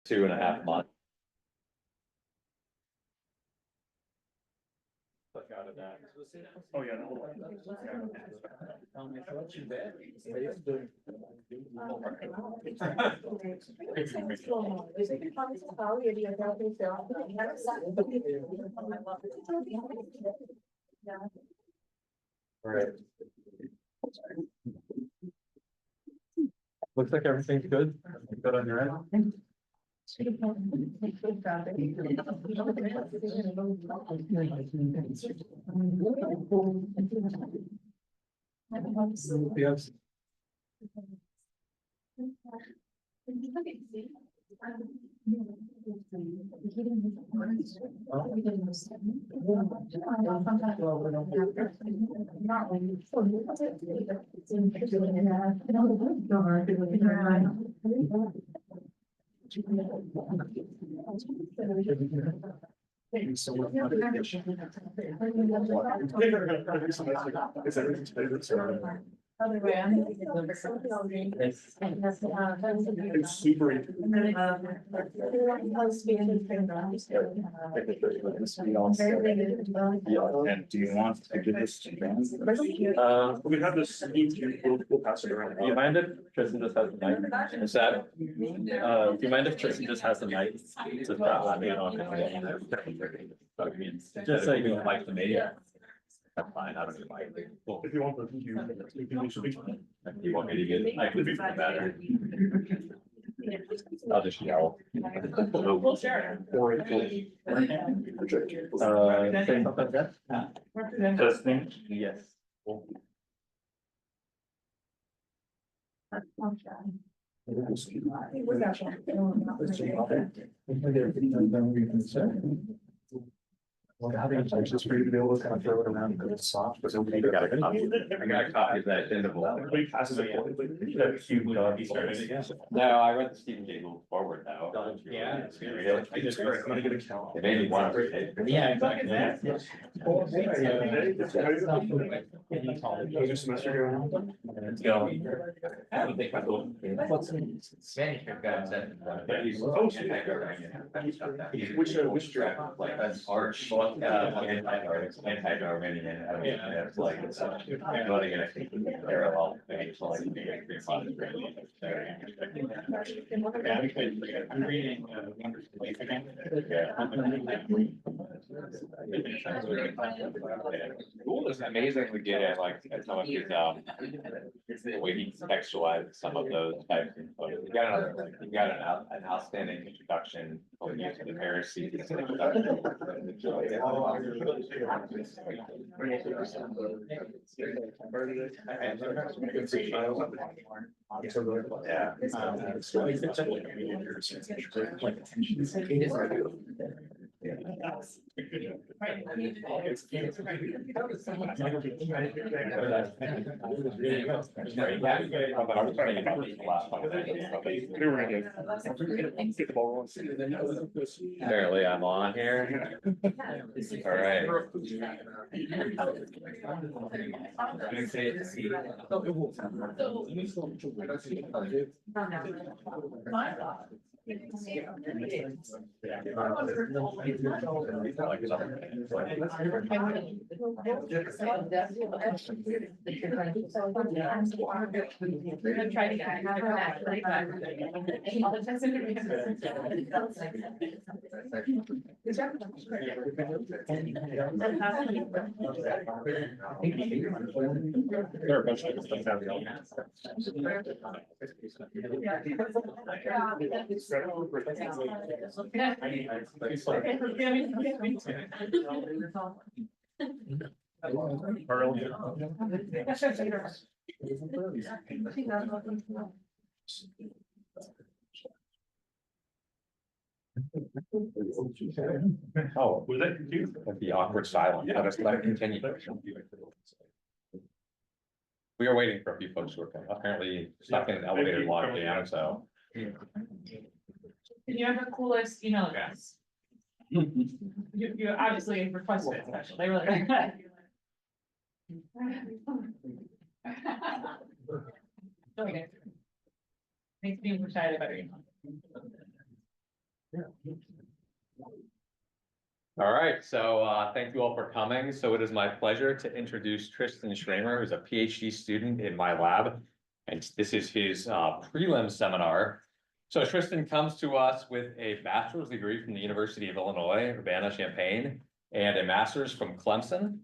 2.5 months. Out of that. Oh, yeah. Right. Looks like everything's good. Good on your end. Yes. So Other way, It's super. And do you want to do this? We have this, we'll pass it around. Do you mind if Tristan just has the mic? Is that, do you mind if Tristan just has the mic? Just just so you can like the media. That's fine, I don't need mic. Well, if you want, you You want me to get, I can be better. I'll just yell. Well, sure. Say something good? Testing. Yes. Well, I think it's just for you to be able to kind of throw it around because it's soft, but nobody got it. I got a copy of that in the book. Everybody passes it. No, I read the Stephen King forward though. Yeah. I just I'm gonna get a count. It made me want to read it. Yeah, exactly. How's your semester going? It's going. I don't think I will. Manuscript got set. Which draft? Like that's arch, anti-Darwinian, it's like, it's running in a parallel thing, so like. I'm reading. School is amazingly good at like, at some of his, the way he contextualizes some of those types of photos. You got an outstanding introduction on use of the heresies. Yeah. Apparently I'm on here. All right. There are a bunch of stuff out Oh, was that confused? The awkward silence. Let us continue. We are waiting for a few folks who are coming. Apparently stuck in an elevator locked down, so. You have the coolest email address. You obviously requested it special. They were like. Okay. Makes me excited about your email. All right, so thank you all for coming. So it is my pleasure to introduce Tristan Schramer, who's a PhD student in my lab. And this is his prelim seminar. So Tristan comes to us with a bachelor's degree from the University of Illinois, Urbana-Champaign, and a master's from Clemson,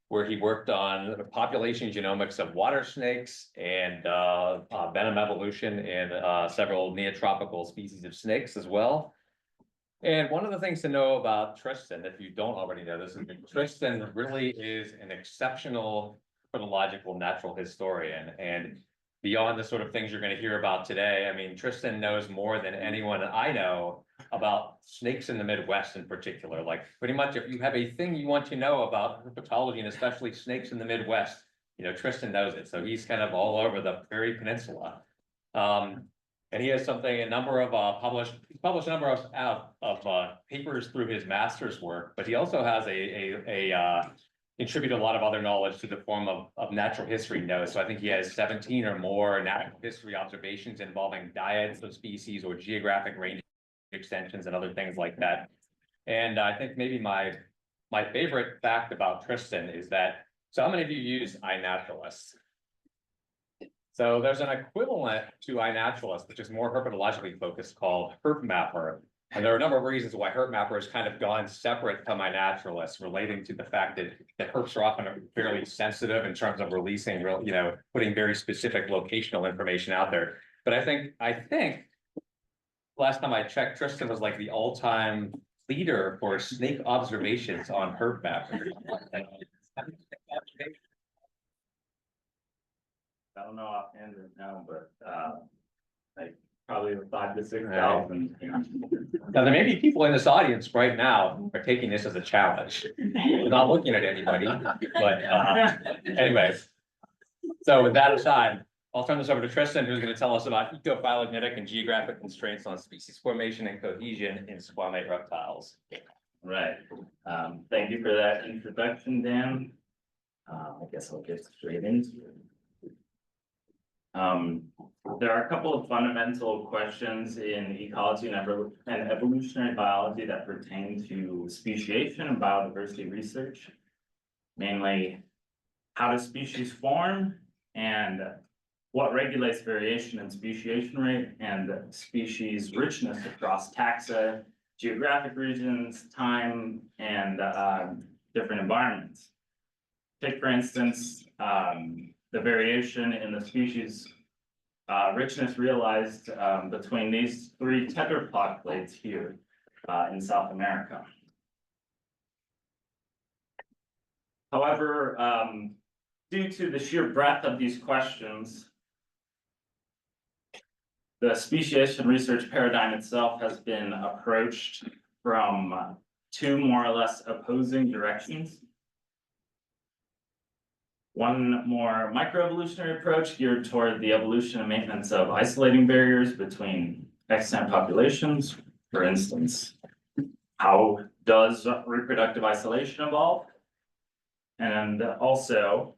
where he worked on population genomics of water snakes and venom evolution in several neotropical species of snakes as well. And one of the things to know about Tristan, if you don't already know this, is that Tristan really is an exceptional chronological natural historian. And beyond the sort of things you're going to hear about today, I mean, Tristan knows more than anyone I know about snakes in the Midwest in particular. Like pretty much if you have a thing you want to know about herpetology and especially snakes in the Midwest, you know, Tristan knows it. So he's kind of all over the Prairie Peninsula. And he has a number of published a number of papers through his master's work, but he also has contributed a lot of other knowledge to the form of natural history notes. So I think he has 17 or more natural history observations involving diets of species or geographic range extensions and other things like that. And I think maybe my favorite fact about Tristan is that, so how many of you use iNaturalist? So there's an equivalent to iNaturalist, which is more herpetologically focused, called HerpMapper. And there are a number of reasons why HerpMapper has kind of gone separate from iNaturalist, relating to the fact that herps are often fairly sensitive in terms of releasing, putting very specific locational information out there. But I think last time I checked, Tristan was like the all-time leader for snake observations on HerpMapper. I don't know offhand right now, but like probably 5,000 to 6,000. Now, there may be people in this audience right now who are taking this as a challenge. We're not looking at anybody, but anyways. So with that aside, I'll turn this over to Tristan, who's going to tell us about ecophylogenetic and geographic constraints on species formation and cohesion in squamate reptiles. Right. Thank you for that introduction, Dan. I guess I'll get straight into it. There are a couple of fundamental questions in ecology and evolutionary biology that pertain to speciation and biodiversity research. Mainly, how do species form and what regulates variation in speciation rate and species richness across taxa, geographic regions, time, and different environments. Take, for instance, the variation in the species richness realized between these three tetrapod clades here in South America. However, due to the sheer breadth of these questions, the speciation research paradigm itself has been approached from two more or less opposing directions. One more microevolutionary approach geared toward the evolution and maintenance of isolating barriers between extant populations. For instance, how does reproductive isolation evolve? And also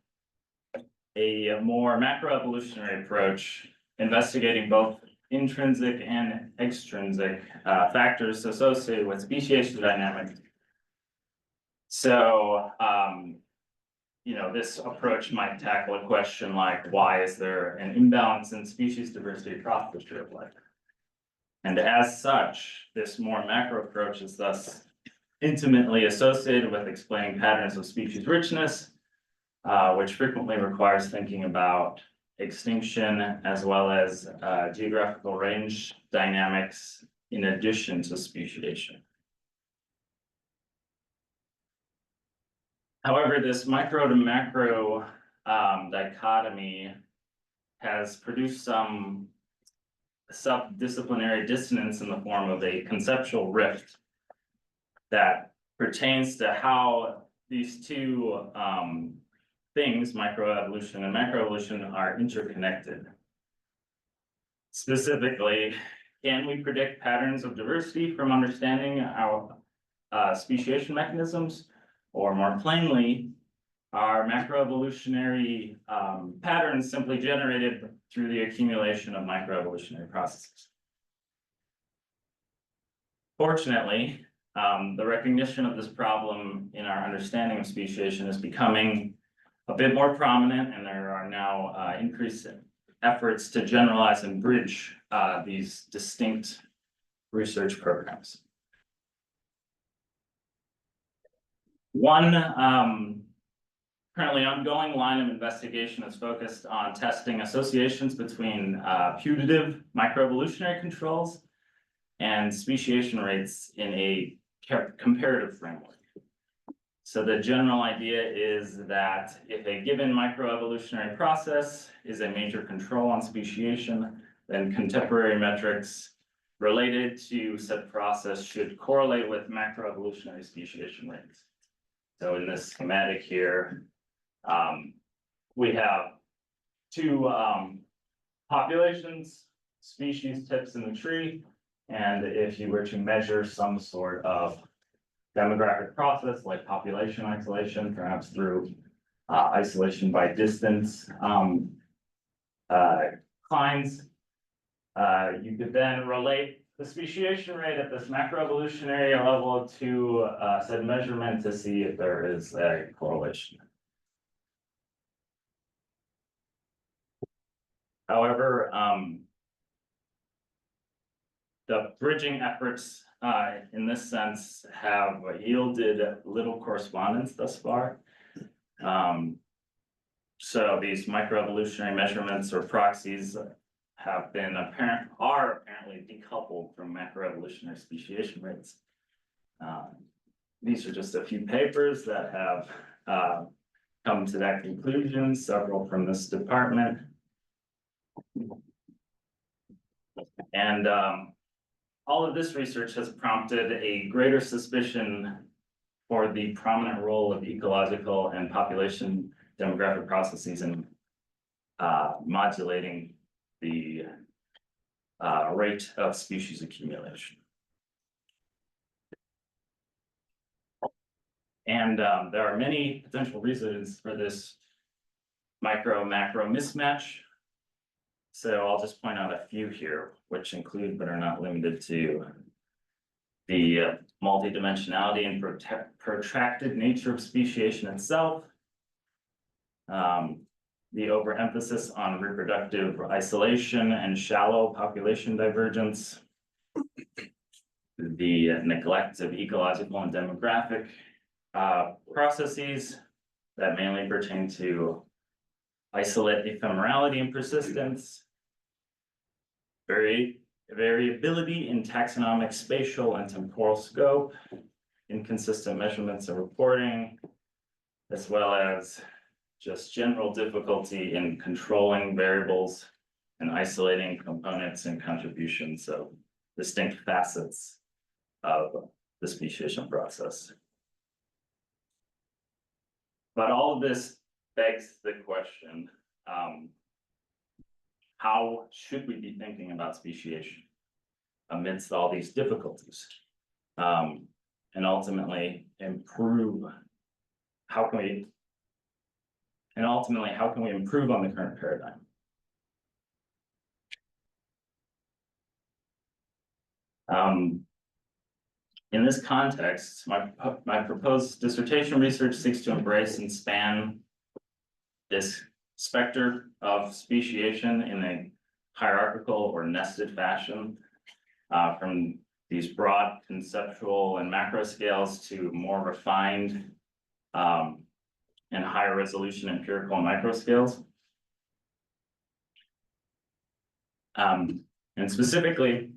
a more macroevolutionary approach investigating both intrinsic and extrinsic factors associated with speciation dynamics. So, this approach might tackle a question like, why is there an imbalance in species diversity across the tree of life? And as such, this more macro approach is thus intimately associated with explaining patterns of species richness, which frequently requires thinking about extinction as well as geographical range dynamics in addition to speciation. However, this micro to macro dichotomy has produced some subdisciplinary dissonance in the form of a conceptual rift that pertains to how these two things, microevolution and macroevolution, are interconnected. Specifically, can we predict patterns of diversity from understanding our speciation mechanisms? Or more plainly, are macroevolutionary patterns simply generated through the accumulation of microevolutionary processes? Fortunately, the recognition of this problem in our understanding of speciation is becoming a bit more prominent, and there are now increased efforts to generalize and bridge these distinct research programs. One currently ongoing line of investigation is focused on testing associations between putative microevolutionary controls and speciation rates in a comparative framework. So the general idea is that if a given microevolutionary process is a major control on speciation, then contemporary metrics related to said process should correlate with macroevolutionary speciation rates. So in this schematic here, we have two populations, species tips in the tree. And if you were to measure some sort of demographic process like population isolation, perhaps through isolation by distance declines, you could then relate the speciation rate at this macroevolutionary level to said measurement to see if there is a correlation. However, the bridging efforts in this sense have yielded little correspondence thus far. So these microevolutionary measurements or proxies have been are apparently decoupled from macroevolutionary speciation rates. These are just a few papers that have come to that conclusion, several from this department. And all of this research has prompted a greater suspicion for the prominent role of ecological and population demographic processes in modulating the rate of species accumulation. And there are many potential reasons for this micro-macro mismatch. So I'll just point out a few here, which include but are not limited to the multidimensionality and protracted nature of speciation itself, the overemphasis on reproductive isolation and shallow population divergence, the neglect of ecological and demographic processes that mainly pertain to isolate ephemerality and persistence, variability in taxonomic, spatial, and temporal scope, inconsistent measurements and reporting, as well as just general difficulty in controlling variables and isolating components and contributions of distinct facets of the speciation process. But all of this begs the question, how should we be thinking about speciation amidst all these difficulties? And ultimately how can we improve on the current paradigm? In this context, my proposed dissertation research seeks to embrace and span this specter of speciation in a hierarchical or nested fashion, from these broad conceptual and macro scales to more refined and higher resolution empirical and micro scales. And specifically,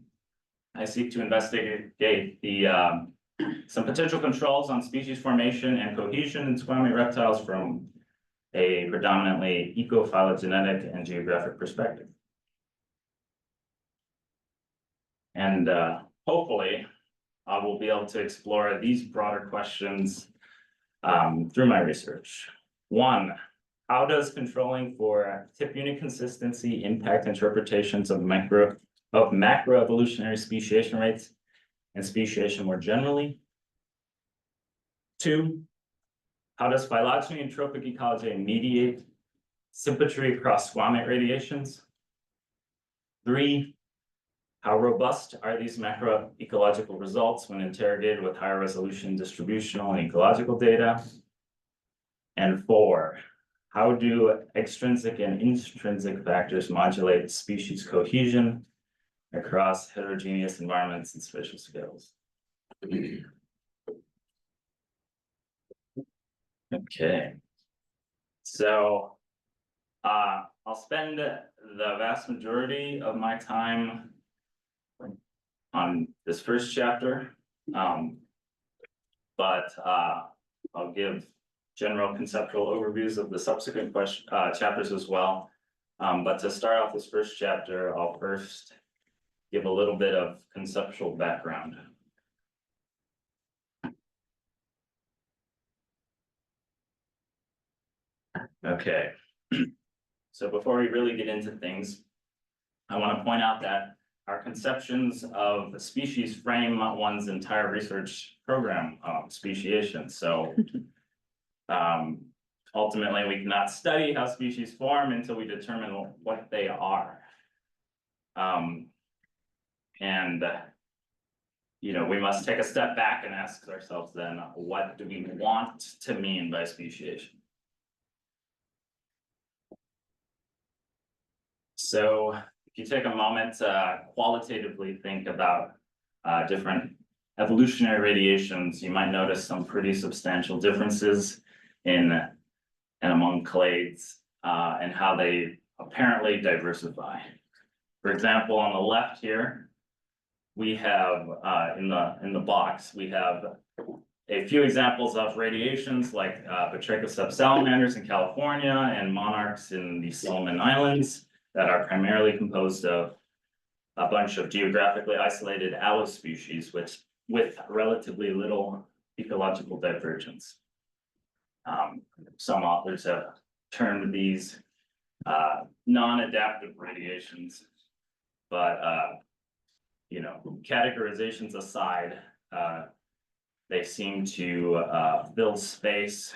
I seek to investigate some potential controls on species formation and cohesion in squamate reptiles from a predominantly ecophylogenetic and geographic perspective. And hopefully, I will be able to explore these broader questions through my research. One, how does controlling for tip unit consistency impact interpretations of macroevolutionary speciation rates and speciation more generally? Two, how does phylogeny and trophic ecology mediate sympatry across squamate radiations? Three, How robust are these macroecological results when interrogated with higher resolution distributional and ecological data? And 4, how do extrinsic and intrinsic factors modulate species cohesion across heterogeneous environments and spatial scales? Okay. So, I'll spend the vast majority of my time on this first chapter. But I'll give general conceptual overviews of the subsequent chapters as well. But to start off this first chapter, I'll first give a little bit of conceptual background. Okay, so before we really get into things, I want to point out that our conceptions of the species frame one's entire research program, speciation. So ultimately, we cannot study how species form until we determine what they are. And we must take a step back and ask ourselves then, what do we want to mean by speciation? So if you take a moment to qualitatively think about different evolutionary radiations, you might notice some pretty substantial differences in and among clades and how they apparently diversify. For example, on the left here, we have in the box, we have a few examples of radiations like Batrachoceps salamanders in California and monarchs in the Solomon Islands that are primarily composed of a bunch of geographically isolated allospecies with relatively little ecological divergence. Some authors have termed these non-adaptive radiations, but categorizations aside, they seem to fill space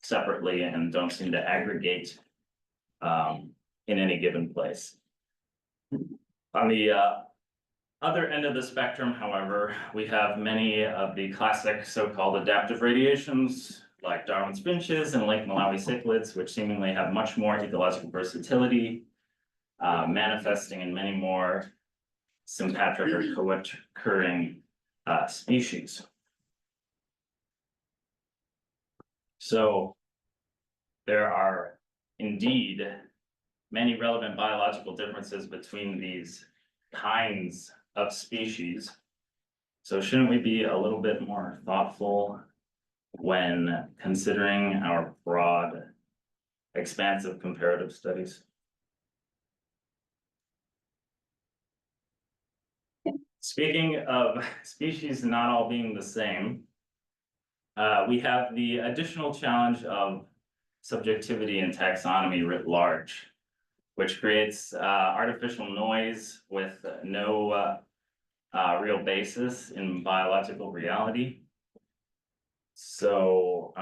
separately and don't seem to aggregate in any given place. On the other end of the spectrum, however, we have many of the classic so-called adaptive radiations, like Darwin's finches and Lake Malawi cichlids, which seemingly have much more ecological versatility, manifesting in many more sympatric or co-occurring species. So there are indeed many relevant biological differences between these kinds of species. So shouldn't we be a little bit more thoughtful when considering our broad, expansive comparative studies? Speaking of species not all being the same, we have the additional challenge of subjectivity and taxonomy writ large, which creates artificial noise with no real basis in biological reality. So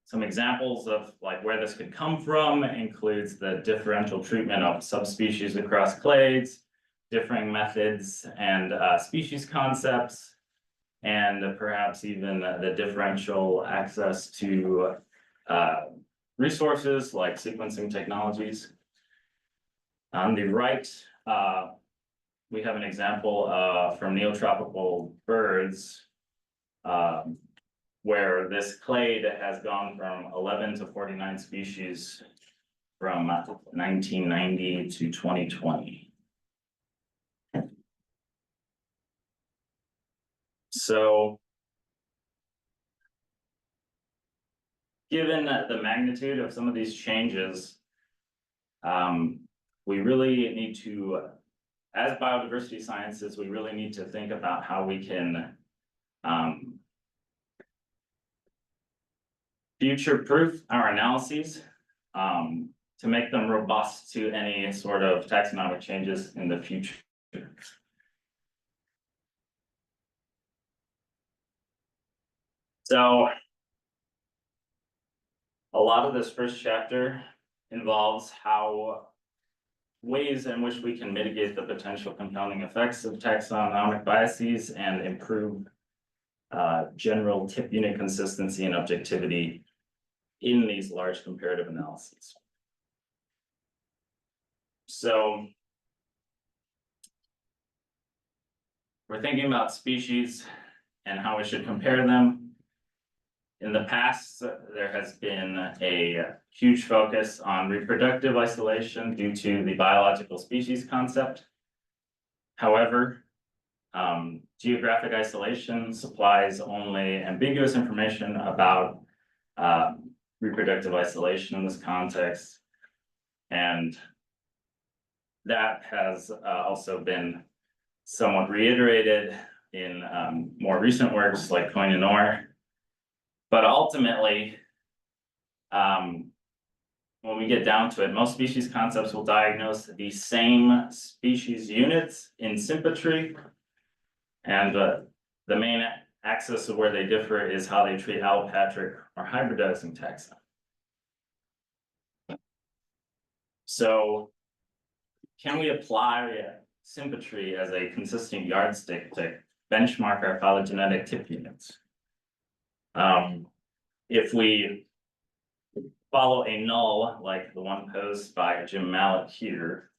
some examples of where this could come from includes the differential treatment of subspecies across clades, differing methods and species concepts, and perhaps even the differential access to resources like sequencing technologies. On the right, we have an example from neotropical birds, where this clade has gone from 11 to 49 species from 1990 to 2020. So, given the magnitude of some of these changes, we really need to, as biodiversity scientists, we really need to think about how we can future-proof our analyses to make them robust to any sort of taxonomic changes in the future. So a lot of this first chapter involves how ways in which we can mitigate the potential compounding effects of taxonomic biases and improve general tip unit consistency and objectivity in these large comparative analyses. So we're thinking about species and how we should compare them. In the past, there has been a huge focus on reproductive isolation due to the biological species concept. However, geographic isolation supplies only ambiguous information about reproductive isolation in this context. And that has also been somewhat reiterated in more recent works like Koine-Noor. But ultimately, when we get down to it, most species concepts will diagnose the same species units in sympatry. And the main axis of where they differ is how they treat allopatric or hybridizing taxa. So can we apply sympatry as a consistent yardstick to benchmark our phylogenetic tip units? If we follow a null like the one posed by Jim Mallett here,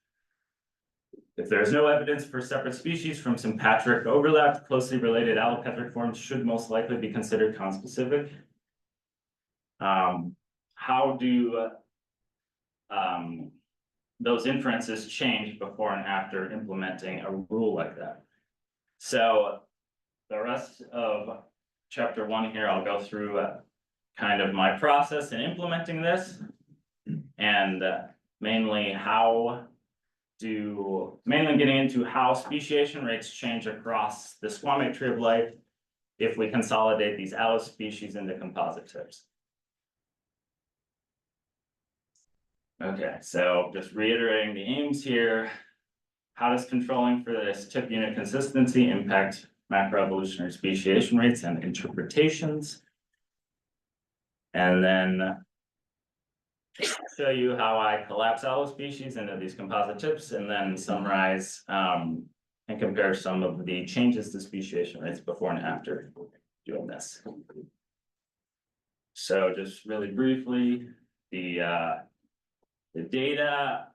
if there is no evidence for separate species from sympatric overlap, closely related allopatric forms should most likely be considered conspecific. How do those inferences change before and after implementing a rule like that? So the rest of chapter 1 here, I'll go through kind of my process in implementing this, and mainly getting into how speciation rates change across the squamate tree of life if we consolidate these allospecies into composite tips. Okay, so just reiterating the aims here. How does controlling for this tip unit consistency impact macroevolutionary speciation rates and interpretations? And then show you how I collapse allospecies into these composite tips, and then summarize and compare some of the changes to speciation rates before and after doing this. So just really briefly, the data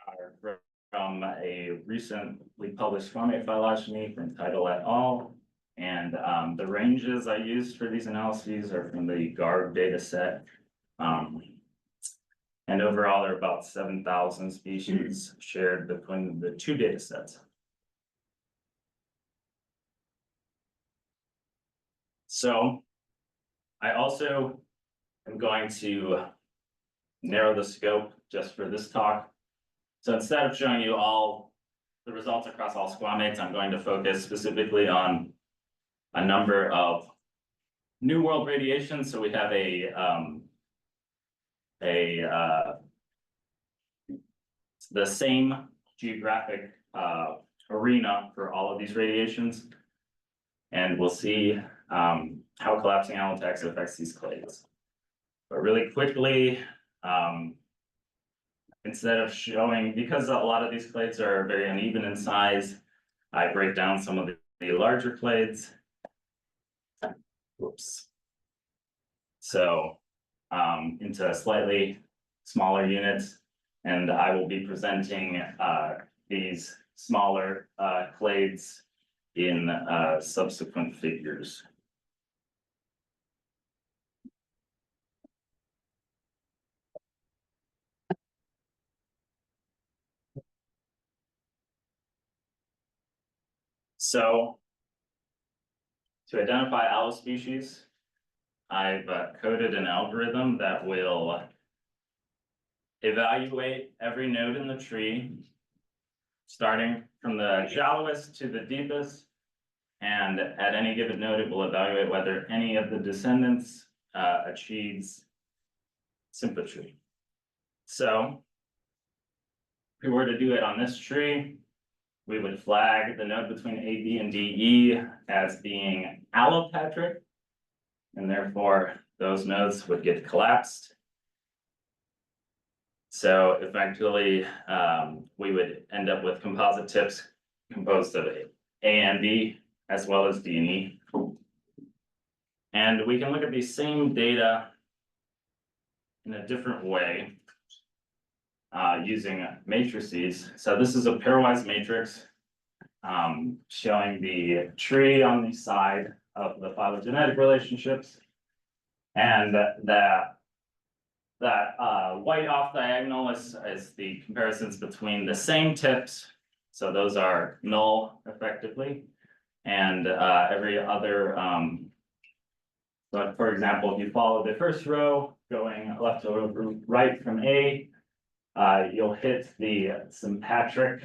are from a recently published squamate phylogeny from Title et al. And the ranges I used for these analyses are from the GARB data set. And overall, there are about 7,000 species shared between the two data sets. So I also am going to narrow the scope just for this talk. So instead of showing you all the results across all squamates, I'm going to focus specifically on a number of New World radiations. So we have the same geographic arena for all of these radiations, and we'll see how collapsing allotaxa affects these clades. But really quickly, instead of showing, because a lot of these clades are very uneven in size, I break down some of the larger clades. Whoops. So into slightly smaller units, and I will be presenting these smaller clades in subsequent figures. So to identify allospecies, I've coded an algorithm that will evaluate every node in the tree, starting from the shallowest to the deepest. And at any given node, it will evaluate whether any of the descendants achieves sympatry. So if we were to do it on this tree, we would flag the node between AB and DE as being allopatric, and therefore those nodes would get collapsed. So eventually, we would end up with composite tips composed of A and B, as well as D and E. And we can look at these same data in a different way, using matrices. So this is a pairwise matrix, showing the tree on the side of the phylogenetic relationships. And that white off diagonal is the comparisons between the same tips. So those are null effectively. And every other, but for example, if you follow the first row going left to right from A, you'll hit the sympatric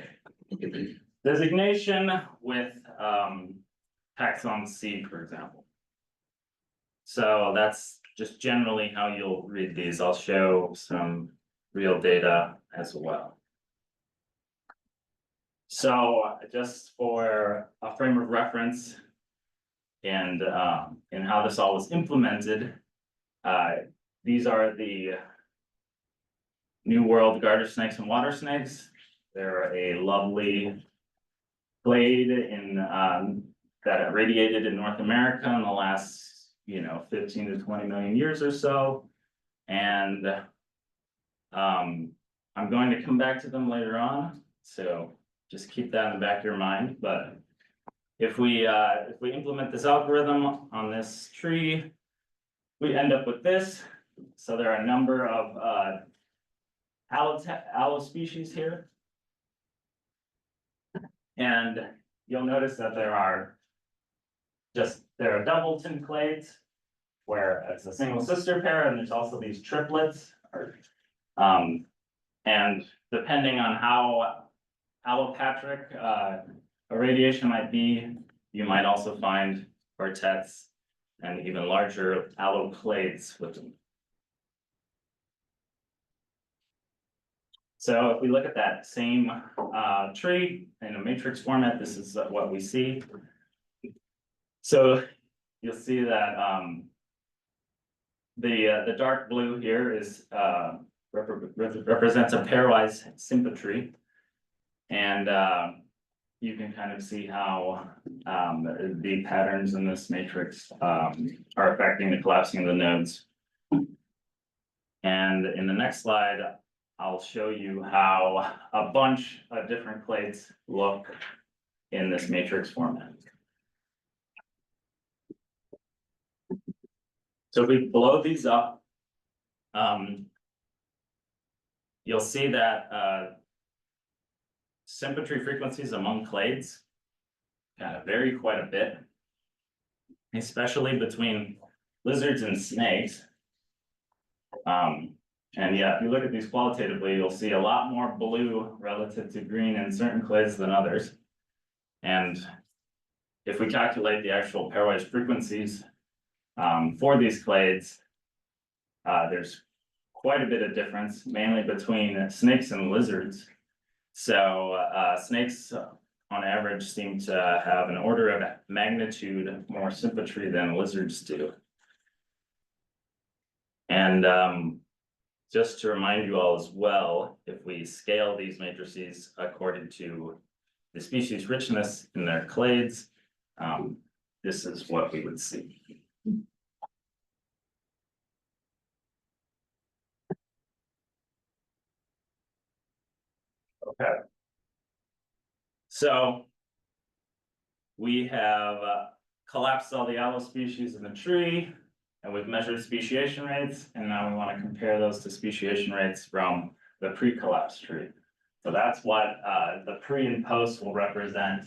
designation with taxon C, for example. So that's just generally how you'll read these. I'll show some real data as well. So just for a frame of reference and how this all was implemented, these are the New World garter snakes and water snakes. They're a lovely clade in that radiated in North America in the last 15 to 20 million years or so. And I'm going to come back to them later on, so just keep that in the back of your mind. But if we implement this algorithm on this tree, we end up with this. So there are a number of allo species here. And you'll notice that there are doubleton clades, where it's a single sister pair, and there's also these triplets. And depending on how allopatric irradiation might be, you might also find quartets and even larger alloclades with them. So if we look at that same tree in a matrix format, this is what we see. So you'll see that the dark blue here is represents a pairwise sympatry, and you can kind of see how the patterns in this matrix are affecting the collapsing of the nodes. And in the next slide, I'll show you how a bunch of different clades look in this matrix format. So if we blow these up, you'll see that sympatry frequencies among clades kind of vary quite a bit, especially between lizards and snakes. And yeah, if you look at these qualitatively, you'll see a lot more blue relative to green in certain clades than others. And if we calculate the actual pairwise frequencies for these clades, there's quite a bit of difference, mainly between snakes and lizards. So snakes on average seem to have an order of magnitude more sympatry than lizards do. And just to remind you all as well, if we scale these matrices according to the species richness in their clades, this is what we would see. Okay. So we have collapsed all the allo species in the tree, and we've measured speciation rates, and now we want to compare those to speciation rates from the pre-collapse tree. So that's what the pre and post will represent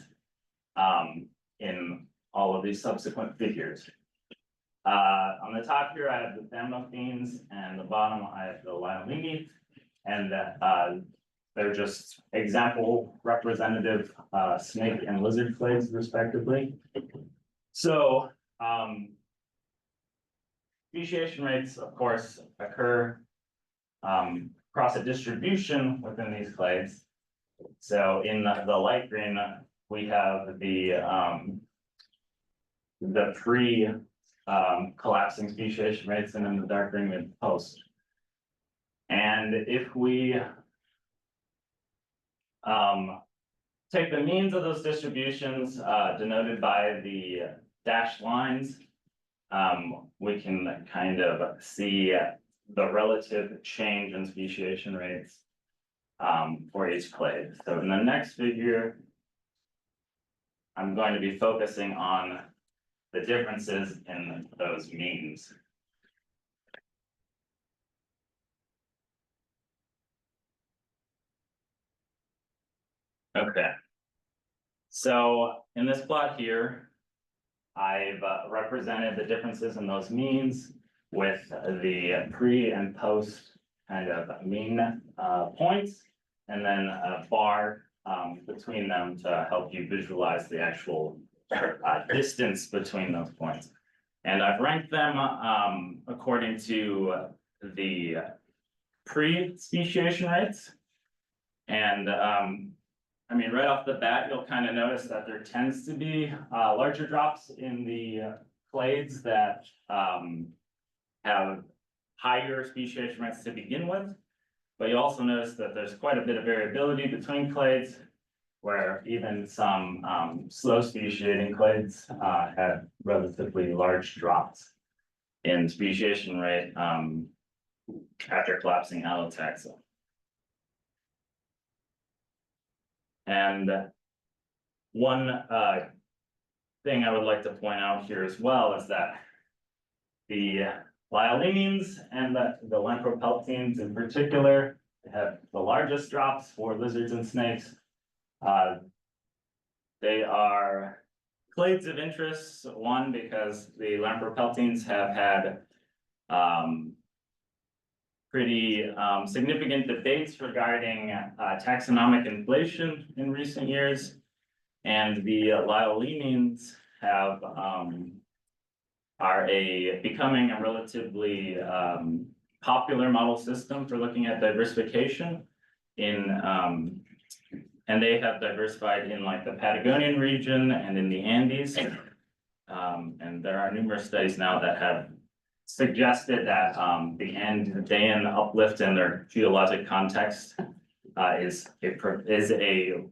in all of these subsequent figures. On the top here, I have the thamnophenes, and the bottom I have the liolini, and they're just example representative snake and lizard clades respectively. So speciation rates, of course, occur across a distribution within these clades. So in the light green, we have the pre collapsing speciation rates, and in the dark green we have post. And if we take the means of those distributions, denoted by the dashed lines, we can kind of see the relative change in speciation rates for each clade. So in the next figure, I'm going to be focusing on the differences in those means. Okay. So in this plot here, I've represented the differences in those means with the pre and post kind of mean points, and then a bar between them to help you visualize the actual distance between those points. And I've ranked them according to the pre-speciation rates. And I mean, right off the bat, you'll kind of notice that there tends to be larger drops in the clades that have higher speciation rates to begin with. But you also notice that there's quite a bit of variability between clades, where even some slow speciating clades had relatively large drops in speciation rate after collapsing allotaxa. And one thing I would like to point out here as well is that the lyolemines and the lampropeltines in particular have the largest drops for lizards and snakes. They are clades of interest, one, because the lampropeltines have had pretty significant debates regarding taxonomic inflation in recent years. And the lyolemines have are becoming a relatively popular model system for looking at diversification in and they have diversified in like the Patagonian region and in the Andes. And there are numerous studies now that have suggested that the Andean uplift in their geologic context is a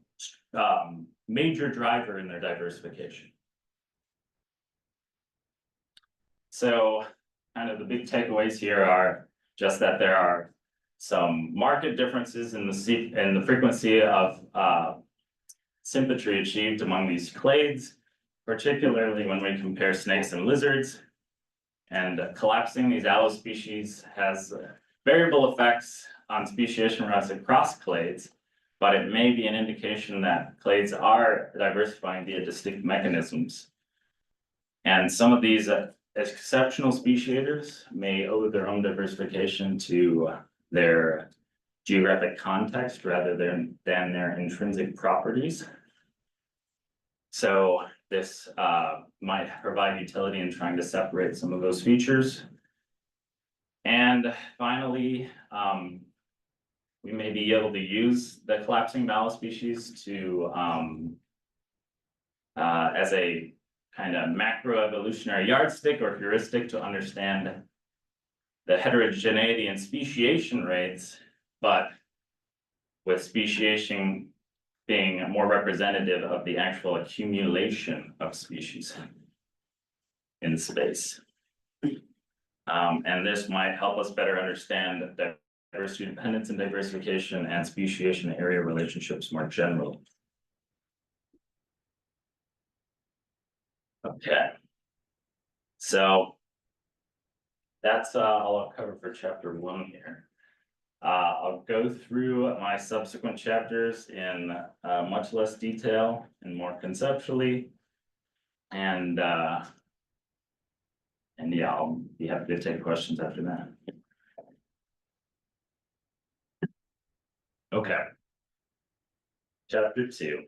major driver in their diversification. So kind of the big takeaways here are just that there are some marked differences in the frequency of sympatry achieved among these clades, particularly when we compare snakes and lizards. And collapsing these allospecies has variable effects on speciation rates across clades, but it may be an indication that clades are diversifying via distinct mechanisms. And some of these exceptional speciators may owe their own diversification to their geographic context rather than their intrinsic properties. So this might provide utility in trying to separate some of those features. And finally, we may be able to use the collapsing allospecies to as a kind of macroevolutionary yardstick or heuristic to understand the heterogeneity and speciation rates, but with speciation being more representative of the actual accumulation of species in space. And this might help us better understand diversity dependence and diversification and speciation area relationships more generally. Okay. So that's all I'll cover for chapter 1 here. I'll go through my subsequent chapters in much less detail and more conceptually. And yeah, I'll be happy to take questions after that. Okay. Chapter 2.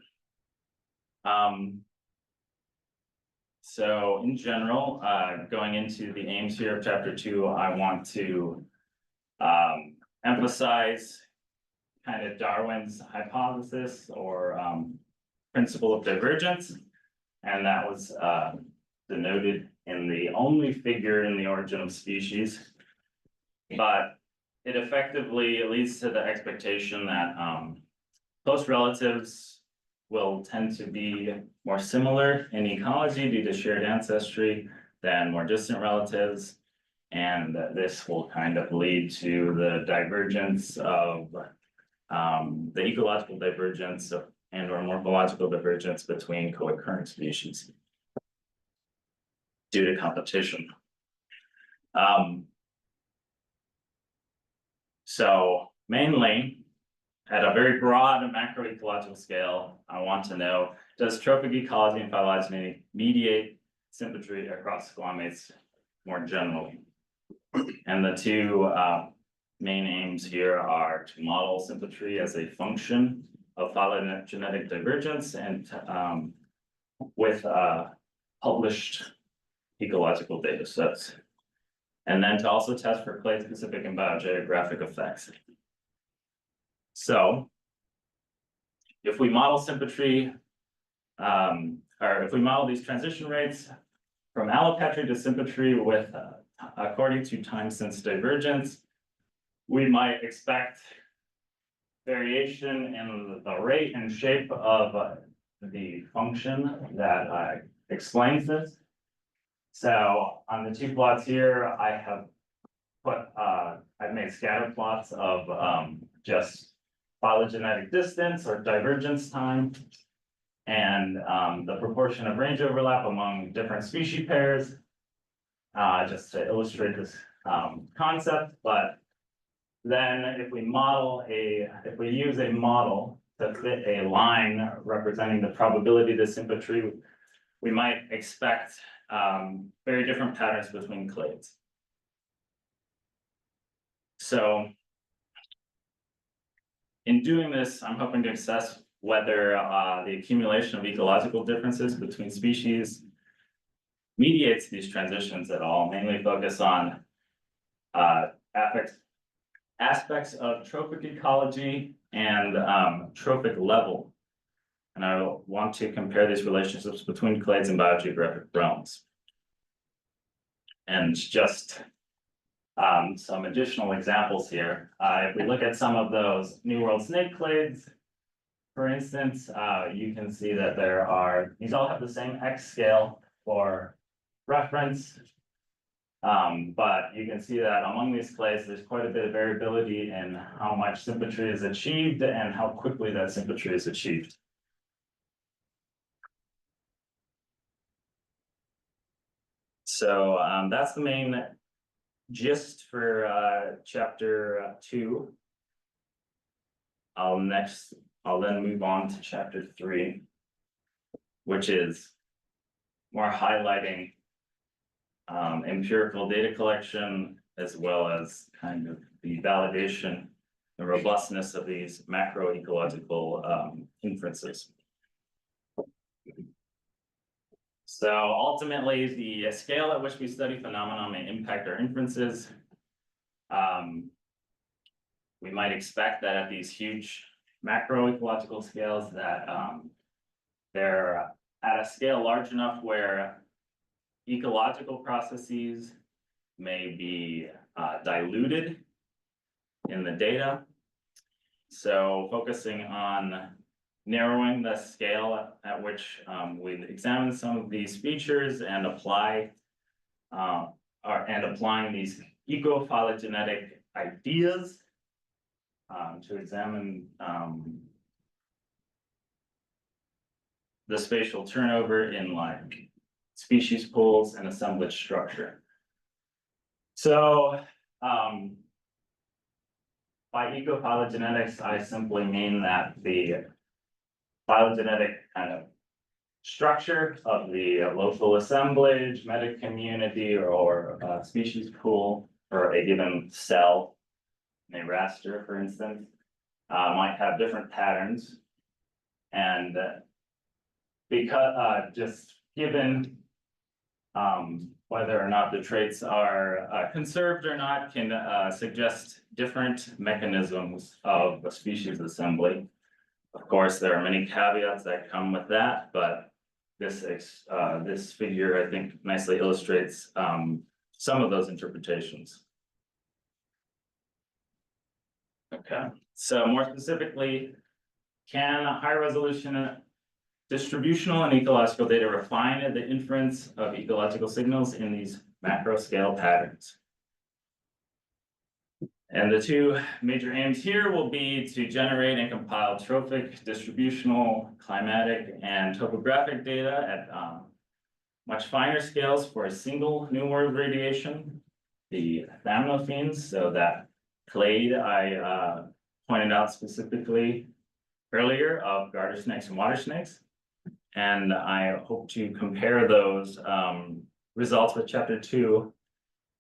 So in general, going into the aims here of chapter 2, I want to emphasize kind of Darwin's hypothesis or principle of divergence. And that was denoted in the only figure in the Origin of Species. But it effectively leads to the expectation that close relatives will tend to be more similar in ecology due to shared ancestry than more distant relatives. And this will kind of lead to the divergence of the ecological divergence and or morphological divergence between co-occurring species due to competition. So mainly, at a very broad macroecological scale, I want to know, does trophic ecology and phylogeneity mediate sympatry across squamates more generally? And the two main aims here are to model sympatry as a function of phylogenetic divergence and with published ecological data sets. And then to also test for clade-specific and biogeographic effects. So if we model sympatry, or if we model these transition rates from allopatric to sympatry with according to time since divergence, we might expect variation in the rate and shape of the function that explains this. So on the two plots here, I have put I've made scatter plots of just phylogenetic distance or divergence time and the proportion of range overlap among different species pairs, just to illustrate this concept. But then if we use a model to fit a line representing the probability to sympatry, we might expect very different patterns between clades. So in doing this, I'm hoping to assess whether the accumulation of ecological differences between species mediates these transitions at all, mainly focus on aspects of trophic ecology and trophic level. And I want to compare these relationships between clades and biogeographic realms. And just some additional examples here. If we look at some of those New World snake clades, for instance, you can see that these all have the same X scale for reference. But you can see that among these clades, there's quite a bit of variability in how much sympatry is achieved and how quickly that sympatry is achieved. So that's the main gist for chapter 2. I'll then move on to chapter 3, which is more highlighting empirical data collection, as well as kind of the validation, the robustness of these macroecological inferences. So ultimately, the scale at which we study phenomena may impact our inferences. We might expect that at these huge macroecological scales that they're at a scale large enough where ecological processes may be diluted in the data. So focusing on narrowing the scale at which we examine some of these features and applying these ecophylogenetic ideas to examine the spatial turnover in like species pools and assemblage structure. So by ecophylogenetics, I simply mean that the phylogenetic kind of structure of the local assemblage, meta-community, or species pool for a given cell in a raster, for instance, might have different patterns. And because just given whether or not the traits are conserved or not can suggest different mechanisms of a species assembly. Of course, there are many caveats that come with that, but this figure, I think, nicely illustrates some of those interpretations. Okay, so more specifically, can high resolution distributional and ecological data refine the inference of ecological signals in these macro scale patterns? And the two major aims here will be to generate and compile trophic, distributional, climatic, and topographic data at much finer scales for a single New World radiation, the thamnophenes, so that clade I pointed out specifically earlier of garter snakes and water snakes. And I hope to compare those results with chapter 2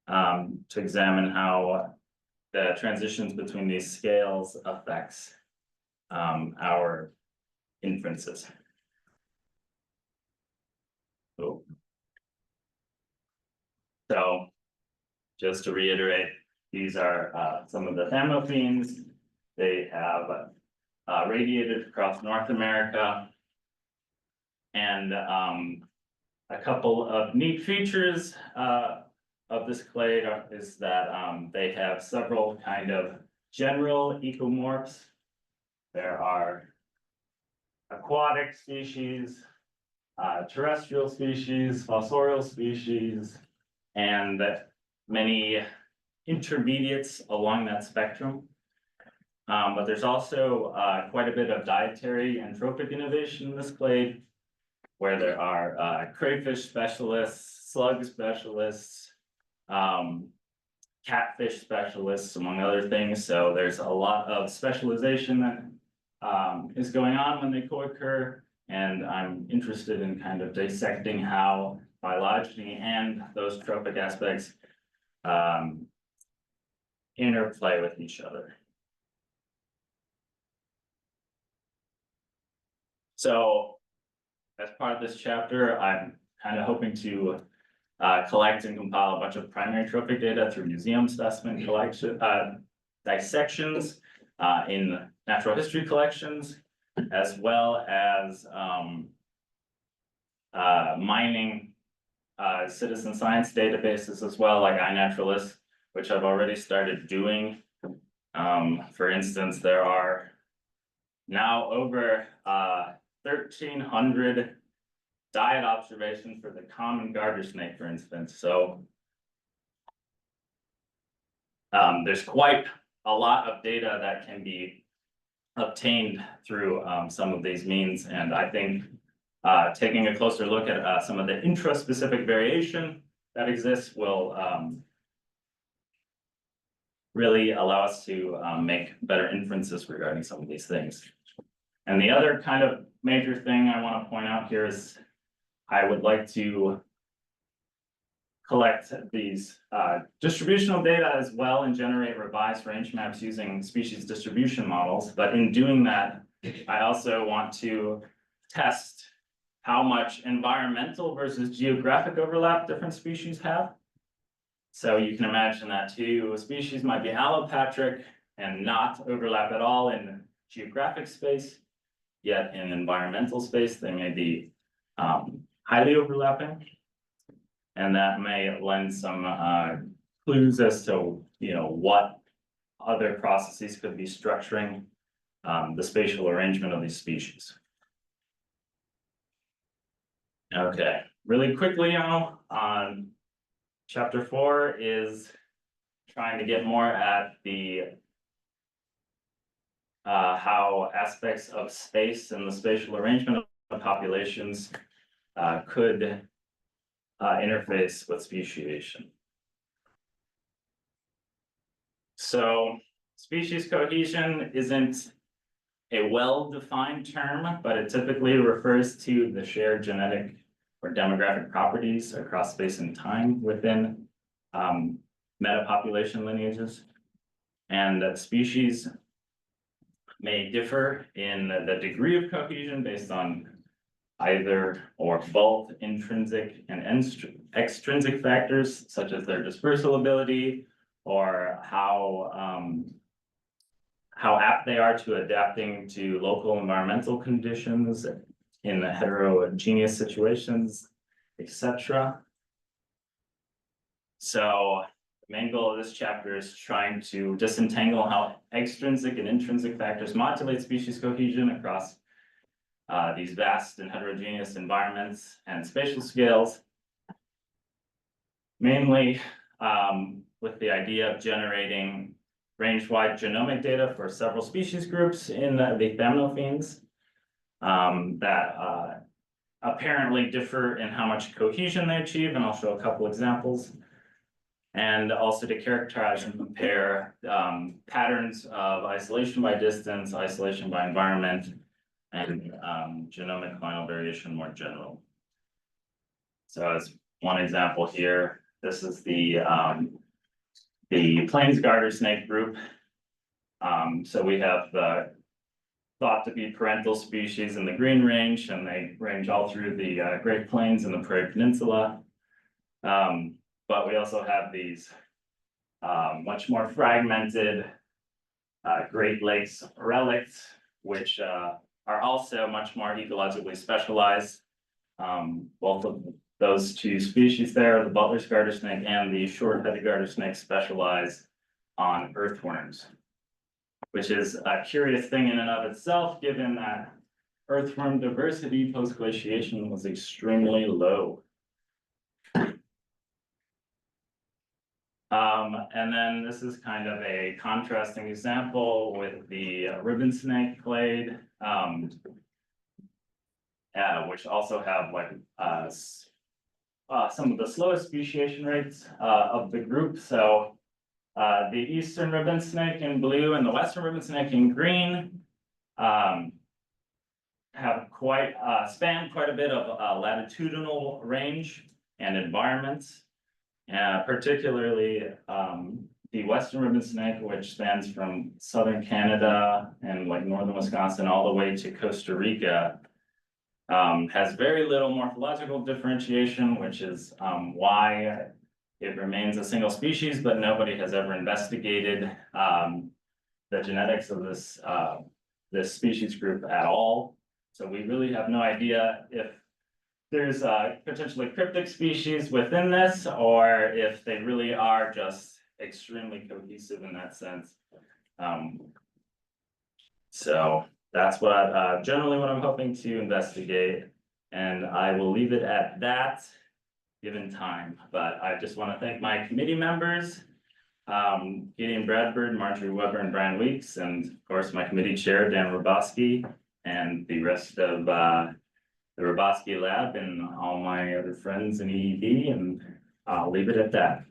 to examine how the transitions between these scales affects our inferences. Oh. So just to reiterate, these are some of the thamnophenes. They have radiated across North America. And a couple of neat features of this clade is that they have several kind of general ecomorphs. There are aquatic species, terrestrial species, fossorial species, and many intermediates along that spectrum. But there's also quite a bit of dietary and trophic innovation in this clade, where there are crayfish specialists, slug specialists, catfish specialists, among other things. So there's a lot of specialization that is going on when they co-occur. And I'm interested in kind of dissecting how phylogeny and those trophic aspects interplay with each other. So as part of this chapter, I'm kind of hoping to collect and compile a bunch of primary trophic data through museum specimen collection, dissections in natural history collections, as well as mining citizen science databases as well, like iNaturalist, which I've already started doing. For instance, there are now over 1,300 diet observations for the common garter snake, for instance. So there's quite a lot of data that can be obtained through some of these means. And I think taking a closer look at some of the intraspecific variation that exists will really allow us to make better inferences regarding some of these things. And the other kind of major thing I want to point out here is I would like to collect these distributional data as well and generate revised range maps using species distribution models. But in doing that, I also want to test how much environmental versus geographic overlap different species have. So you can imagine that two species might be allopatric and not overlap at all in geographic space, yet in environmental space, they may be highly overlapping. And that may lend some clues as to, what other processes could be structuring the spatial arrangement of these species. Okay, really quickly now, on chapter 4 is trying to get more at the how aspects of space and the spatial arrangement of populations could interface with speciation. So species cohesion isn't a well-defined term, but it typically refers to the shared genetic or demographic properties across space and time within metapopulation lineages. And that species may differ in the degree of cohesion based on either or both intrinsic and extrinsic factors, such as their dispersal ability or how apt they are to adapting to local environmental conditions in heterogeneous situations, etc. So main goal of this chapter is trying to disentangle how extrinsic and intrinsic factors modulate species cohesion across these vast and heterogeneous environments and spatial scales. Mainly with the idea of generating range-wide genomic data for several species groups in the thamnophenes that apparently differ in how much cohesion they achieve, and I'll show a couple examples. And also to characterize and compare patterns of isolation by distance, isolation by environment, and genomic clonal variation more general. So as one example here, this is the plains garter snake group. So we have the thought to be parental species in the Green Range, and they range all through the Great Plains and the Prairie Peninsula. But we also have these much more fragmented Great Lakes relicts, which are also much more ecologically specialized. Both of those two species there, the Butler's garter snake and the short-headed garter snake, specialize on earthworms, which is a curious thing in and of itself, given that earthworm diversity post-glaciation was extremely low. And then this is kind of a contrasting example with the ribbon snake clade, which also have like some of the slowest speciation rates of the group. So the eastern ribbon snake in blue and the western ribbon snake in green have span quite a bit of latitudinal range and environments. Particularly the western ribbon snake, which spans from southern Canada and like northern Wisconsin all the way to Costa Rica, has very little morphological differentiation, which is why it remains a single species, but nobody has ever investigated the genetics of this species group at all. So we really have no idea if there's potentially cryptic species within this, or if they really are just extremely cohesive in that sense. So that's what generally what I'm hoping to investigate, and I will leave it at that given time. But I just want to thank my committee members, Gideon Bradford, Marjorie Weber, and Brian Weeks, and of course my committee chair, Dan Roboski, and the rest of the Roboski lab and all my other friends in EEB, and I'll leave it at that.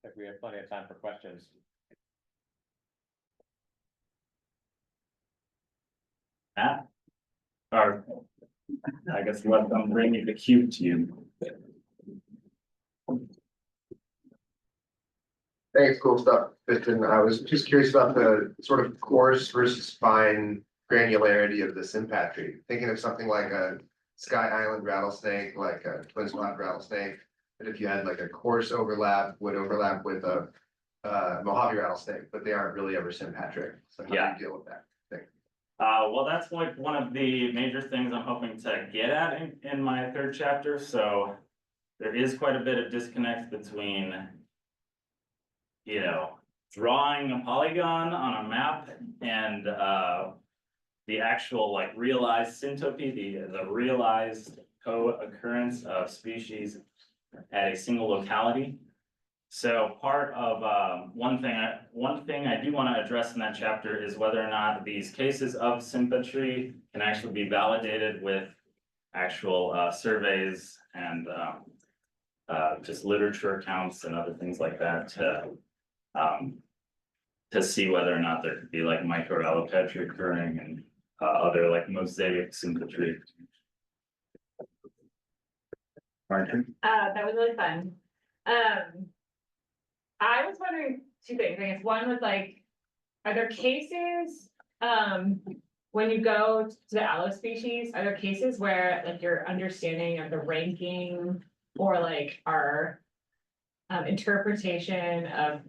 I think we have plenty of time for questions. Matt? Or I guess let them bring me the cue to you. Thanks, cool stuff, Tristan. I was just curious about the sort of coarse versus fine granularity of the sympatry. Thinking of something like a Sky Island rattlesnake, like a twin spot rattlesnake. But if you had like a coarse overlap, would overlap with a Mojave rattlesnake, but they aren't really ever sympatric. So how do you deal with that? Well, that's like one of the major things I'm hoping to get at in my third chapter. So there is quite a bit of disconnect between, you know, drawing a polygon on a map and the actual like realized syntopy, the realized co-occurrence of species at a single locality. So part of one thing I do want to address in that chapter is whether or not these cases of sympatry can actually be validated with actual surveys and just literature accounts and other things like that to see whether or not there could be like microevolutionary occurring and other like mosaic sympatry. Martin? That was really fun. I was wondering two things. I guess one was like, are there cases, when you go to the allo species, are there cases where like your understanding of the ranking or like our interpretation of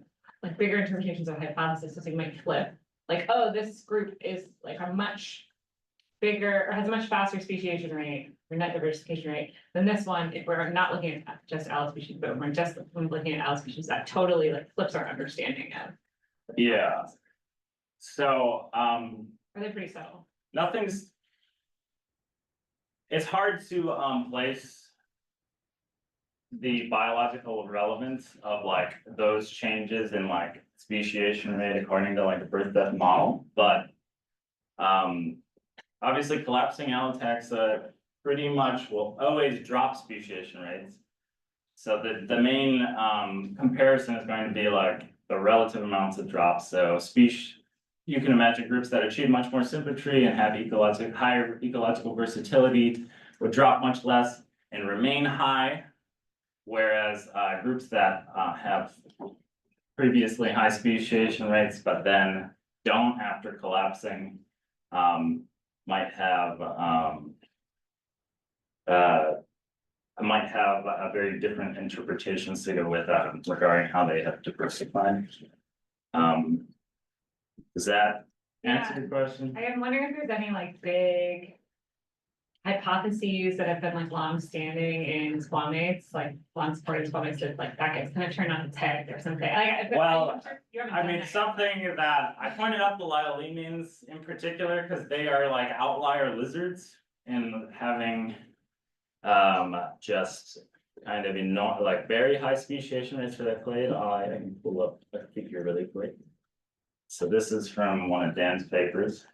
like bigger interpretations of hypothesis might flip like, oh, this group is like a much bigger, or has a much faster speciation rate, or net diversification rate than this one, if we're not looking at just allospecies, but we're just looking at allospecies, that totally like flips our understanding of. Yeah. So, Are they pretty subtle? nothing's. It's hard to place the biological relevance of like those changes in like speciation rate according to like the birth death model, but obviously collapsing allotaxa pretty much will always drop speciation rates. So the main comparison is going to be like the relative amounts of drops. So you can imagine groups that achieve much more sympatry and have higher ecological versatility would drop much less and remain high. Whereas groups that have previously high speciation rates, but then don't after collapsing, might have a very different interpretation to go with regarding how they have diversified. Does that answer the question? I am wondering if there's any like big hypotheses that have been like long-standing in squamates, like long-supported squamates, that like that gets kind of turned on its head or something. Well, You haven't I done mean, that. something that I pointed out the lyolemines in particular, because they are like outlier lizards in having just kind of like very high speciation rates for that clade. I can pull up a figure really quick. So this is from one of Dan's papers.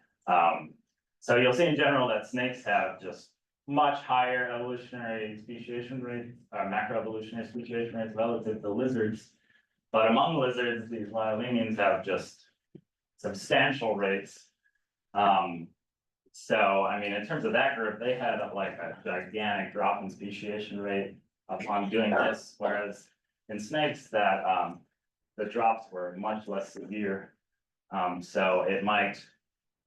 So you'll see in general that snakes have just much higher evolutionary speciation rates, macroevolutionary speciation rates relative to lizards. But among lizards, these lyolemines have just substantial rates. So, I mean, in terms of that group, they had like a gigantic drop in speciation rate upon doing this, whereas in snakes that the drops were much less severe. So it might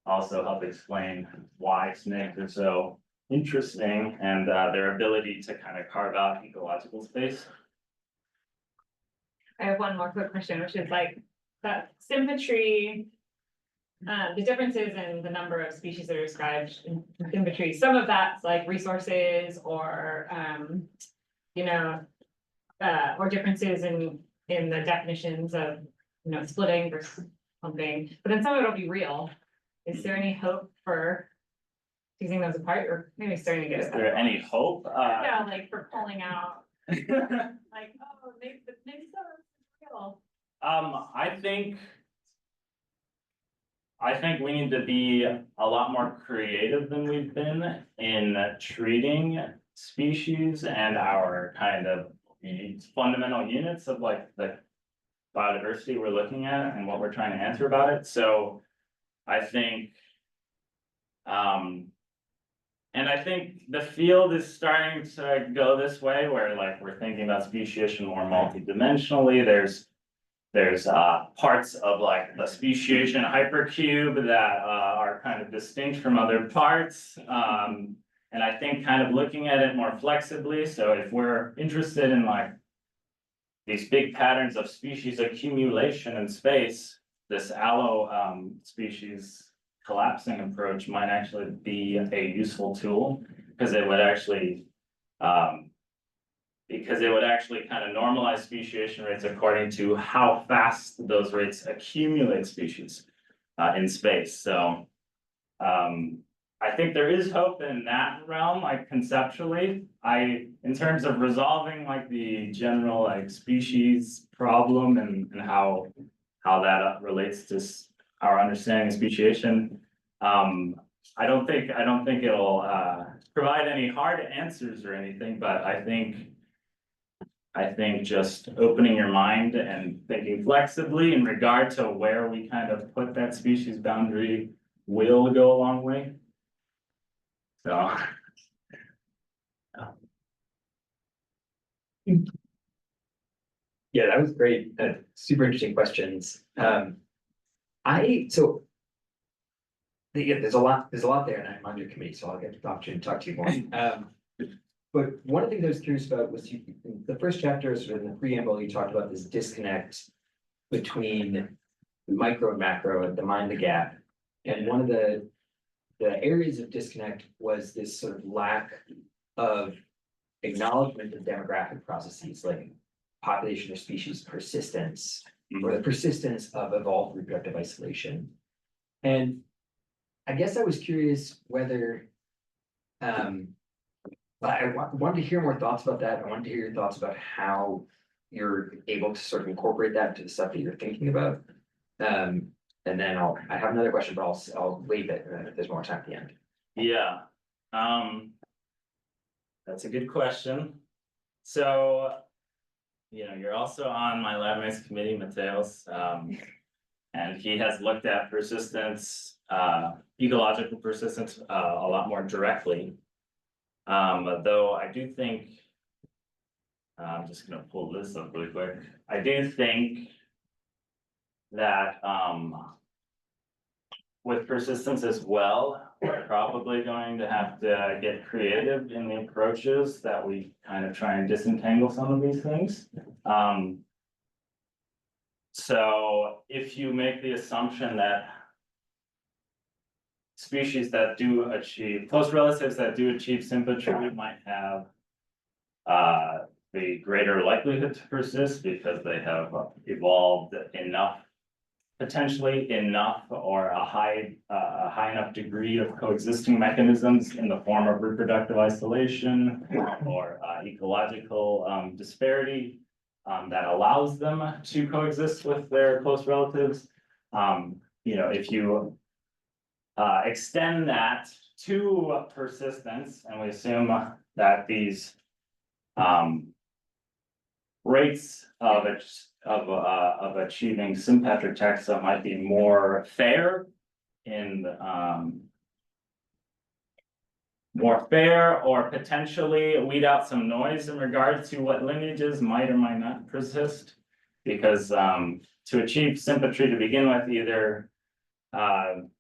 also help explain why snakes are so interesting and their ability to kind of carve out ecological space. I have one more quick question, which is like that sympatry. The differences in the number of species that are described in sympatry, some of that's like resources or or differences in the definitions of splitting versus something, but then some of it'll be real. Is there any hope for teasing those apart, or maybe starting to get Is it? there any hope? Yeah, like for pulling out, like, oh, maybe so it's real. I think we need to be a lot more creative than we've been in treating species and our kind of fundamental units of like the biodiversity we're looking at and what we're trying to answer about it. So I think, and I think the field is starting to go this way where like we're thinking about speciation more multidimensionally. There's parts of like the speciation hypercube that are kind of distinct from other parts. And I think kind of looking at it more flexibly. So if we're interested in like these big patterns of species accumulation in space, this allo species collapsing approach might actually be a useful tool because it would actually kind of normalize speciation rates according to how fast those rates accumulate species in space. So I think there is hope in that realm, like conceptually. In terms of resolving like the general like species problem and how that relates to our understanding of speciation, I don't think it'll provide any hard answers or anything, but I think just opening your mind and thinking flexibly in regard to where we kind of put that species boundary will go a long way. So. Yeah, that was great. Super interesting questions. Yeah, there's a lot there, and I'm on your committee, so I'll get the opportunity to talk to you more. But one of the things I was curious about was the first chapter, sort of in the preamble, you talked about this disconnect between micro and macro and the mind the gap. And one of the areas of disconnect was this sort of lack of acknowledgement of demographic processes like population or species persistence, or the persistence of evolved reproductive isolation. And I guess I was curious whether wanted to hear more thoughts about that. I wanted to hear your thoughts about how you're able to sort of incorporate that into the stuff that you're thinking about. And then I have another question, but I'll leave it if there's more time at the end. Yeah, that's a good question. So, you're also on my lab mates committee, Mateos, and he has looked at persistence, ecological persistence, a lot more directly. Though I do think, I'm just gonna pull this up really quick. I do think that, with persistence as well, we're probably going to have to get creative in the approaches that we kind of try and disentangle some of these things. So if you make the assumption that species that do achieve, close relatives that do achieve sympatry might have the greater likelihood to persist because they have evolved enough, potentially enough, or a high enough degree of coexisting mechanisms in the form of reproductive isolation or ecological disparity that allows them to coexist with their close relatives. If you extend that to persistence, and we assume that these rates of achieving sympatric taxa might be more fair or potentially weed out some noise in regard to what lineages might or might not persist. Because to achieve sympatry to begin with, either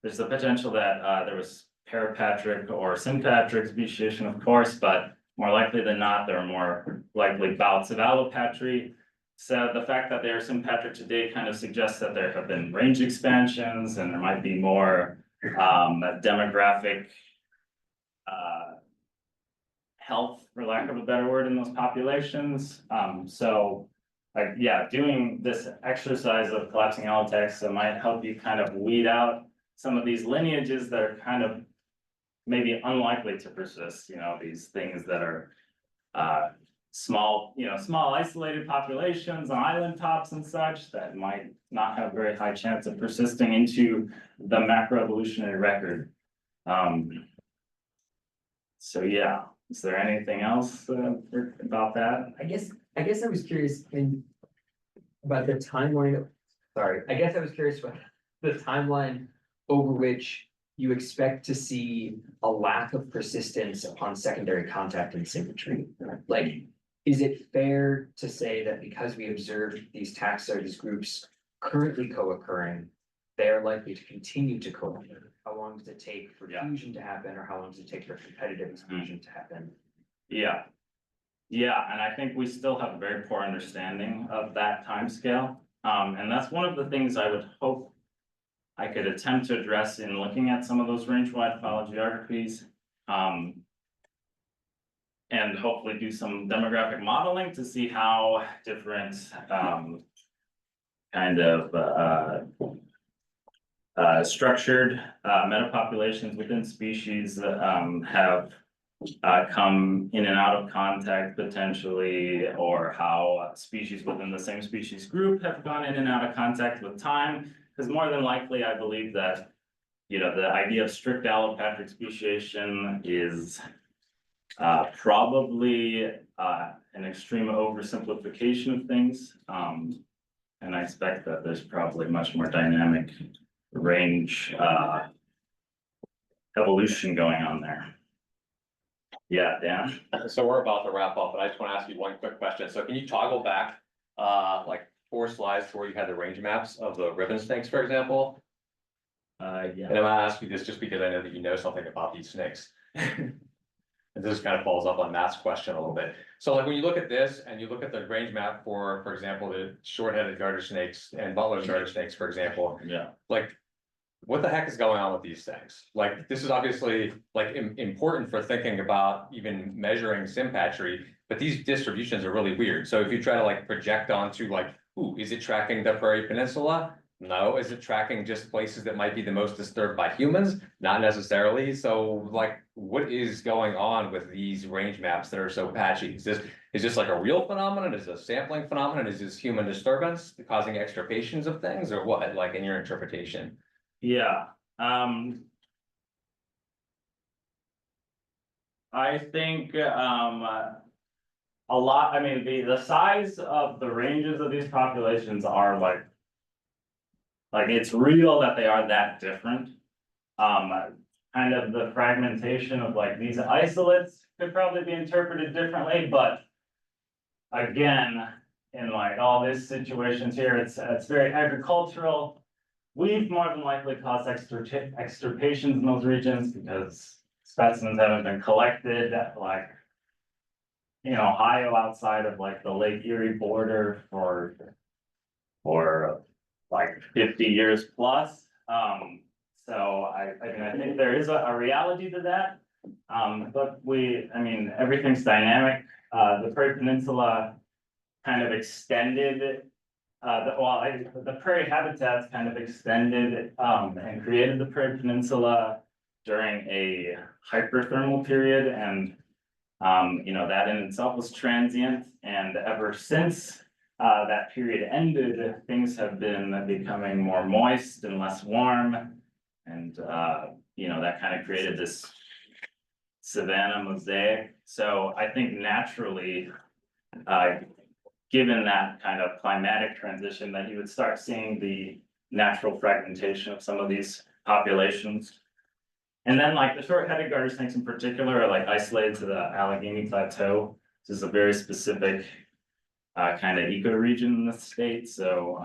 there's the potential that there was parapatric or sympatric speciation, of course, but more likely than not, there are more likely bouts of allopatry. So the fact that they are sympatric today kind of suggests that there have been range expansions and there might be more demographic health, for lack of a better word, in those populations. Doing this exercise of collapsing allotaxa might help you kind of weed out some of these lineages that are kind of maybe unlikely to persist, these things that are small isolated populations on island tops and such that might not have very high chance of persisting into the macroevolutionary record. Is there anything else about that? I guess I was curious about the timeline. I guess I was curious about the timeline over which you expect to see a lack of persistence upon secondary contact and sympatry. Like, is it fair to say that because we observed these taxa, these groups currently co-occurring, they're likely to continue to co-occur? How long does it take for fusion to happen, or how long does it take for competitive exclusion to happen? Yeah, and I think we still have a very poor understanding of that timescale. And that's one of the things I would hope I could attempt to address in looking at some of those range-wide phylogeographies. And hopefully do some demographic modeling to see how different structured metapopulations within species have come in and out of contact potentially, or how species within the same species group have gone in and out of contact with time. Because more than likely, I believe that, the idea of strict allopatric speciation is probably an extreme oversimplification of things. And I expect that there's probably much more dynamic range evolution going on there. Yeah, Dan? So we're about to wrap up, but I just want to ask you one quick question. So can you toggle back like 4 slides to where you had the range maps of the ribbon snakes, for example? Yeah. And I'm gonna ask you this just because I know that you know something about these snakes. And this kind of follows up on Matt's question a little bit. So like when you look at this and you look at the range map for example, the short-headed garter snakes and Butler's garter snakes, for example, Yeah. like. What the heck is going on with these things? Like, this is obviously like important for thinking about even measuring sympatry, but these distributions are really weird. So if you try to like project onto like, ooh, is it tracking the Prairie Peninsula? No. Is it tracking just places that might be the most disturbed by humans? Not necessarily. So like, what is going on with these range maps that are so patchy? Is this like a real phenomenon? Is it a sampling phenomenon? Is this human disturbance causing extirpations of things or what, like in your interpretation? Yeah, I think, a lot, I mean, the size of the ranges of these populations are like it's real that they are that different. Kind of the fragmentation of like these isolates could probably be interpreted differently, but again, in like all these situations here, it's very agricultural. We've more than likely caused extirpations in those regions because specimens haven't been collected at like, Ohio outside of like the Lake Erie border for like 50 years plus. So I mean, I think there is a reality to that. But everything's dynamic. The Prairie Peninsula kind of extended. The prairie habitats kind of extended and created the Prairie Peninsula during a hyperthermal period, and that in itself was transient. And ever since that period ended, things have been becoming more moist and less warm, and that kind of created this savanna mosaic. So I think naturally, given that kind of climatic transition, that you would start seeing the natural fragmentation of some of these populations. And then like the short-headed garter snakes in particular are like isolated to the Allegheny Plateau. This is a very specific kind of ecoregion in the state. So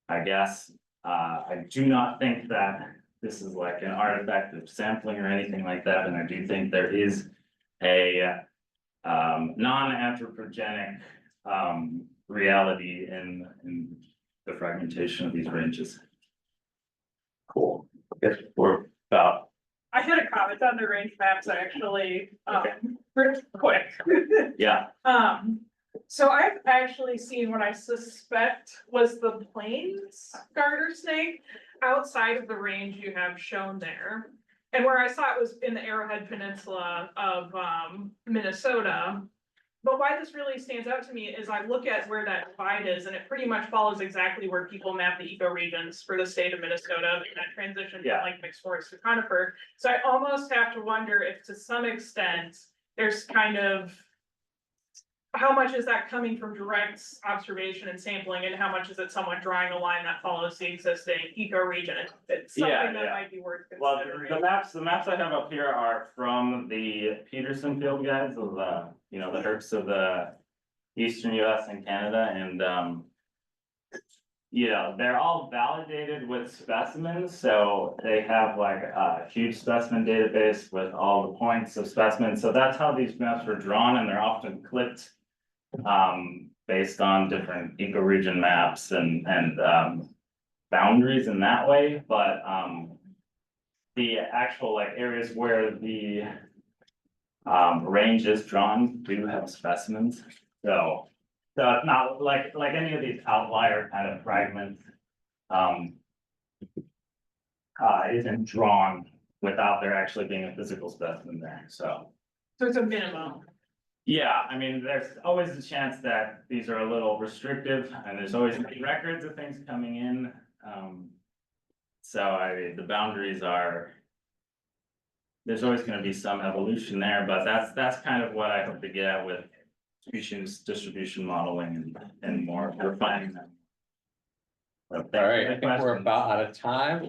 I guess I do not think that this is like an artifact of sampling or anything like that. And I do think there is a non-anthropogenic reality in the fragmentation of these ranges. Cool. Guess we're about. I had a comment on the range maps actually, Okay. pretty quick. Yeah, So I've actually seen what I suspect was the plains garter snake outside of the range you have shown there. And where I saw it was in the Arrowhead Peninsula of Minnesota. But why this really stands out to me is I look at where that divide is, and it pretty much follows exactly where people map the ecoregions for the state of Minnesota, and that transition from Yeah. like mixed forest to conifer. So I almost have to wonder if to some extent, there's kind of how much is that coming from direct observation and sampling, and how much is it someone drawing a line that follows the existing ecoregion? It's something Yeah, that yeah. might be worth well, considering. the maps I have up here are from the Peterson field guides of the herps of the eastern US and Canada, and they're all validated with specimens, so they have like a huge specimen database with all the points of specimens. So that's how these maps were drawn, and they're often clipped based on different ecoregion maps and boundaries in that way. But the actual like areas where the range is drawn do have specimens. So it's not like any of these outlier kind of fragments isn't drawn without there actually being a physical specimen there. So it's a minimum. yeah, I mean, there's always a chance that these are a little restrictive, and there's always records of things coming in. So the boundaries are. There's always going to be some evolution there, but that's kind of what I hope to get at with species distribution modeling and more refining them. All right, I think we're about out of time.